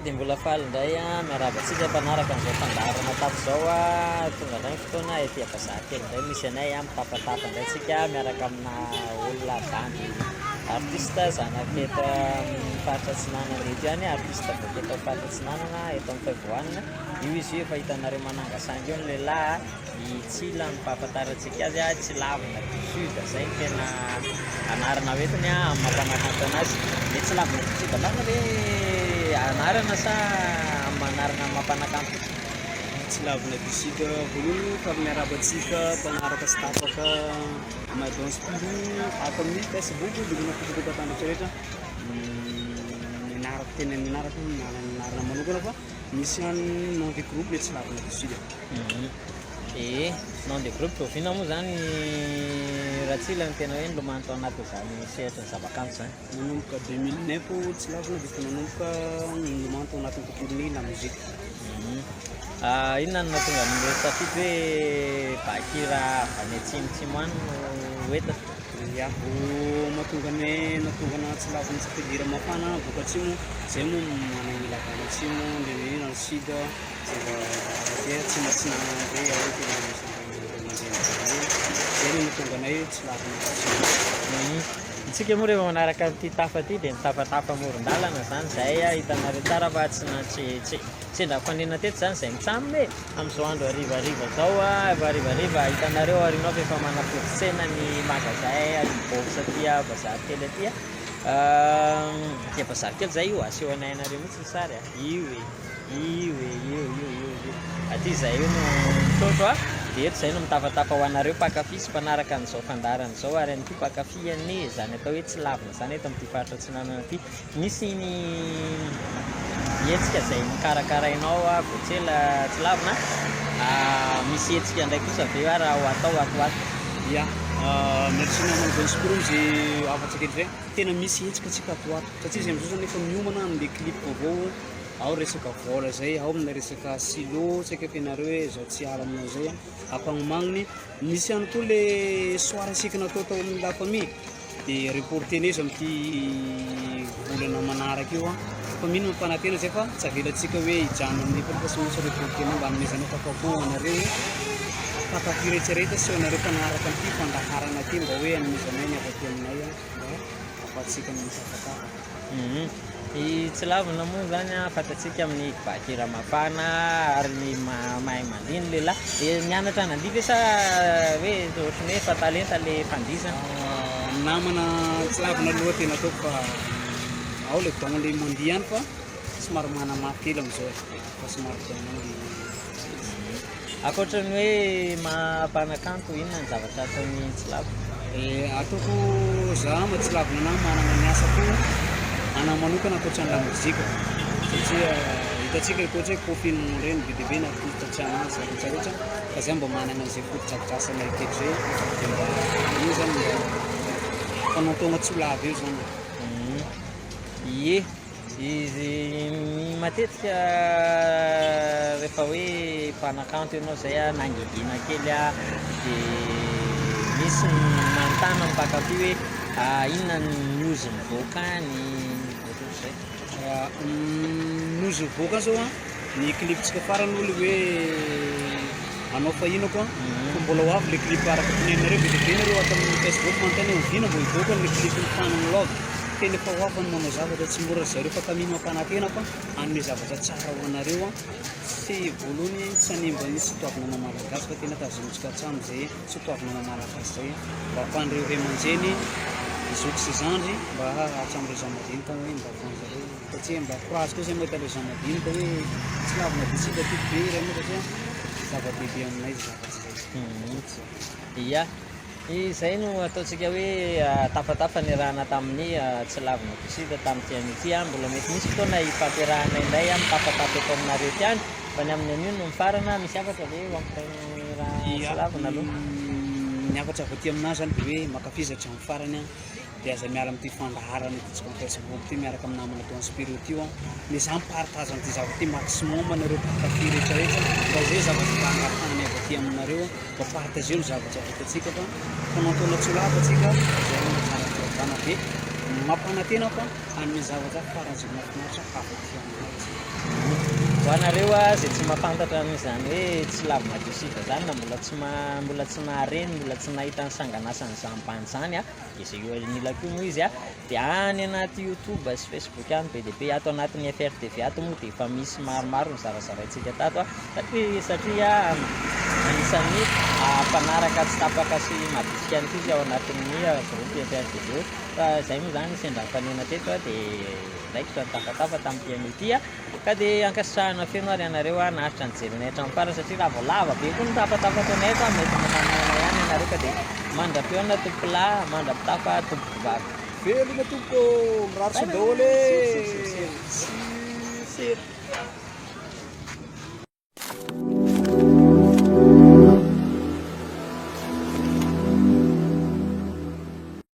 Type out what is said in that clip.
dia mbola faly indray miarabantsika mpanaraka an'izao fandaharana tato zao tonga indray ny fotoana ety Ambazakely indray misy anay mitapatapa indray tsika miaraka amina olona bandy artiste zanaketo faritra Atsinanana eto ihany artiste voaketo faritra Atsinanana eto amin'ny Fivoanana io izy io efa hitanareo manangasangy eo ny lehilahy Itsila ny mpahafantarantsika azy tsy lavina du sud zay ny tena anarana hoetiny amin'ny mampanakanto anazy dia tsy lavina du sud marina hoe anarana sa manarana mampanakanto tsy lavina du sud voalohany fa miarabantsika mpanaraka sy tapaka Madon Spiro ato amin'ny Facebook digona fotokoka tandrotra rehetra minaraka tena minaraka nanarana manokana fa misy any nom de groupe le tsy lavina du sud nom de groupe oviana moa zany ratsila ny tena hoe nilomano tao anaty zany sehatra ny zavakanto zany nanomboka 2009 tsy lavina dia fa nanomboka nilomano tao anatin'ny tontolony la mozika inona no natonga ny safidy hoe bakira avy any atsimotsimo any no hoetana ya mahatonga ny natongana tsy lavina tsy fidira mafana boka atsimo zay moa manangila avy any atsimo dia ino ny sud zay tsimatsinana zay zay no natonga anay tsy lavina itsika moa rehefa manaraka ty tafa ty dia nitapatapa moron-dalana zany zay hitanareo tsara fa tsy sendra fanena teto zany zay mitsaminy amin'izao andro arivariva zao arivariva hitanareo arinao fa efa manapoditsena ny magazay boxa ty Bazarikely aty dia Bazarikely zay io aseho anaynareo mihitsy sary io aty zay io no mitotro dia eto zay no mitafatapa ho anareo mpakafy sy mpanaraka an'izao fandarana izao ary anyty mpakafy ane zany atao hoe tsy lavina zany eto amin'ity faritra Atsinanana aty misy ny etsika zay mikarakarainao voatsela tsy lavina misy etsika ndray kosa be raha ho atao atoato ya merci namana Madon Spiro zay afatsakely zay tena misy etsika tsika atoato satria zay am'izao zany efa miomana am'le clip vaovao ao resaka vola zay ao amina resaka silo tsy haika fianareo hoe zao tsy ala aminao zay ampagnomagniny misy ihany koa le soara sika natao tao amin'ny la famille dia reportena izy amin'ity volana manaraka io fa mino mampanantena zay fa tsy avelantsika hoe hijano amin'ny fa sy misy reportena mba amin'izany tafakoa anareo mpakafy rehetrarehetra sy anareo mpanaraka an'ity fandaharana ty mba hoe anomezanay ny afaty aminay mba afatsika amin'ny safataka tsy lavina moa zany fantatsika amin'ny bakira mafana ary ny mahay mandiny lehilahy dia mianatra nandiva sa hoe ohatrany hoe fa talenta le fandisana namana tsy lavina aloha tena ataoko fa ao le dogna le mandiha any fa somary manamafy kely am'izao fa somary dogna akoatrany hoe mampanakanto inona ny zavatra ataony tsy lavina ataoko za ma tsy lavina na manana ny asako ana manokana akoatra ny la mozika satria hitatsika koatra hoe copine reny be debe na artiste tsianazy rehetrarehetra fa zay mba manana an'izay fotodradrasana ekety zay dia mba io zany mba fanatona tsy ho lava eo zany izy matetika rehefa hoe mpanakanto ianao zay nangidina kely dia misy manontany mpakafy hoe inona ny news mivoaka ny ohatr'izay news mivoaka zao ny cliptsika farany olo hoe anao fa ino koa fa mbola ho avy le clip araka tinenareo be debe nareo ato amin'ny Facebook manontany ovina mbo hivoaka le clip ny faniny love tena efa ho avy ny manao zavatra tsy mora zareo fa tamino mampanantena fa anome zavatra tsara ho anareo sy voalohany tsy hanimba ny tsy toavina malagasy fa tena tazonitsika hatramy zay tsy toavina malagasy zay mba afan'ireo ray aman-dreny zoky sy zandry mba hatram'ireo zamadinika hoe mba afan'zareo satria mba courage koa zay mahita le zamadinika hoe tsy lavina disika ty be ray moa satria zava-dehibe aminay zavatsy zay ia izay no ataontsika hoe tafatafa ny rahana tamin'ny tsy lavina disika tamin'ity an'ity mbola mety misy fotoana hifampiarahana indray mitafatafa eto aminareo ty any fa ny amin'ny an'io no mifarana misy afatra le ampitainy raha tsy lavina aloha ny afatra avy aty aminazy zany dia hoe makafizatra amin'ny farany dia aza miala amin'ity fandaharana ity tsika Facebook ty miaraka amin'ny namana Madon Spiro ty ny za mipartage an'ity zavatra ty maximum anareo mpakafy rehetrarehetra fa zay zavatra mpanarahana avy aty aminareo mba partage ny zavatra vitatsika fa fanatona tsy ho lava atsika zay no tsara be mampanantena fa amin'ny zavatra faran'izay mahafinaritra afa-tsy ho anareo a zay tsy mahafantatra n'izany hoe tsy lava madiosika zany na mbola tsy nahareny mbola tsy nahita ny sanganasany zampany zany a izay eo anilako io moa izy a dia any anaty youtube sy facebook any be dia be ato anatin'ny FRTV ato moa dia efa misy maromaro ny zarazaraintsika tato a satria anisan'ny mpanaraka tsy tapaka sy madisika any koa izy ao anatin'ny groupe FRTV fa izay moa zany sendra fanena teto a dia ndraikitra ny tafatafa tamin'ny pianity a ka dia ankasitrahana feno ary ianareo a nahitra ny jery naitra amin'ny farany satria raha vao lava be koa ny tapatafa taonaitra mety mananana ihany ianareo ka dia mandra-peona tompolahy mandra-pitafa tompom-bavy velona tompo mirary sy daholo Sir.